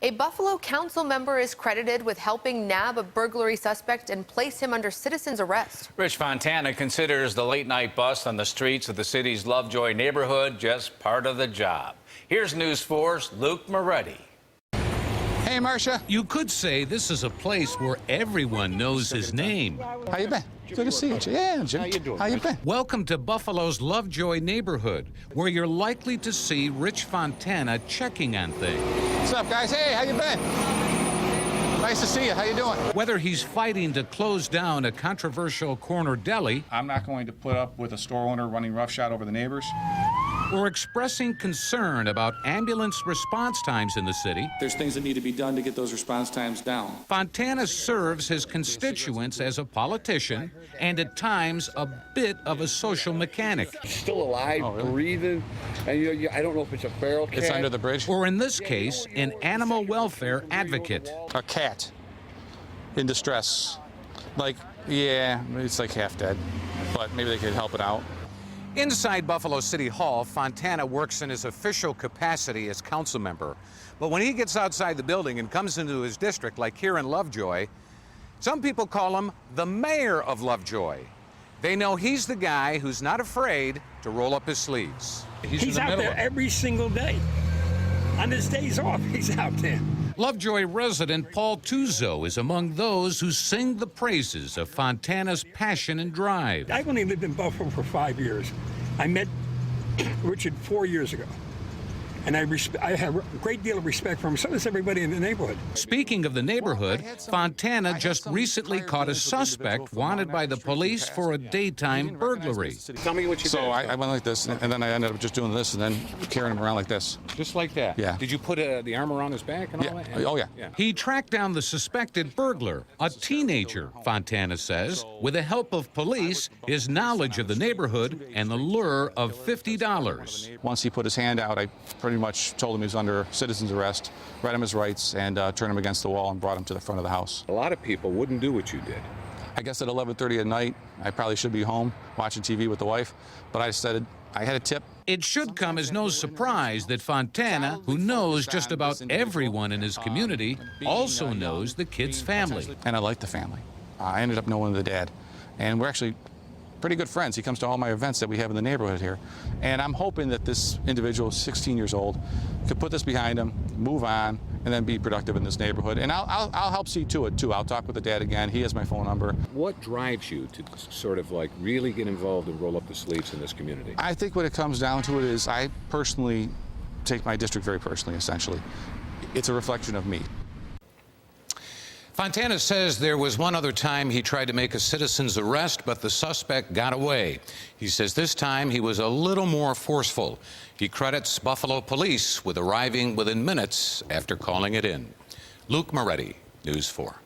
A Buffalo council member is credited with helping nab a burglary suspect and place him under citizen's arrest. Rich Fontana considers the late-night bust on the streets of the city's Lovejoy neighborhood just part of the job. Here's News 4's Luke Moretti. Hey, Marcia. You could say this is a place where everyone knows his name. How you been? Good to see you. Yeah, Jim. How you doing? How you been? Welcome to Buffalo's Lovejoy neighborhood, where you're likely to see Rich Fontana checking on things. What's up, guys? Hey, how you been? Nice to see you. How you doing? Whether he's fighting to close down a controversial corner deli, I'm not going to put up with a store owner running roughshod over the neighbors. or expressing concern about ambulance response times in the city, There's things that need to be done to get those response times down. Fontana serves his constituents as a politician and at times a bit of a social mechanic. Still alive, breathing, and I don't know if it's a feral cat. It's under the bridge. Or in this case, an animal welfare advocate. A cat in distress. Like, yeah, it's like half dead, but maybe they could help it out. Inside Buffalo City Hall, Fontana works in his official capacity as council member. But when he gets outside the building and comes into his district, like here in Lovejoy, some people call him the mayor of Lovejoy. They know he's the guy who's not afraid to roll up his sleeves. He's out there every single day. On his days off, he's out there. Lovejoy resident Paul Tuzo is among those who sing the praises of Fontana's passion and drive. I've only lived in Buffalo for 5 years. I met Richard 4 years ago. And I have a great deal of respect for him. So does everybody in the neighborhood. Speaking of the neighborhood, Fontana just recently caught a suspect wanted by the police for a daytime burglary. Tell me what you did. So I went like this, and then I ended up just doing this and then carrying him around like this. Just like that? Yeah. Did you put the arm around his back and all that? Oh, yeah. He tracked down the suspected burglar, a teenager, Fontana says, with the help of police, his knowledge of the neighborhood, and the lure of $50. Once he put his hand out, I pretty much told him he was under citizen's arrest, read him his rights, and turned him against the wall and brought him to the front of the house. A lot of people wouldn't do what you did. I guess at 11:30 at night, I probably should be home watching TV with the wife, but I decided I had a tip. It should come as no surprise that Fontana, who knows just about everyone in his community, also knows the kid's family. And I like the family. I ended up knowing the dad, and we're actually pretty good friends. He comes to all my events that we have in the neighborhood here. And I'm hoping that this individual, 16 years old, could put this behind him, move on, and then be productive in this neighborhood. And I'll help see to it, too. I'll talk with the dad again. He has my phone number. What drives you to sort of like really get involved and roll up the sleeves in this community? I think what it comes down to it is I personally take my district very personally, essentially. It's a reflection of me. Fontana says there was one other time he tried to make a citizen's arrest, but the suspect got away. He says this time he was a little more forceful. He credits Buffalo police with arriving within minutes after calling it in. Luke Moretti, News 4.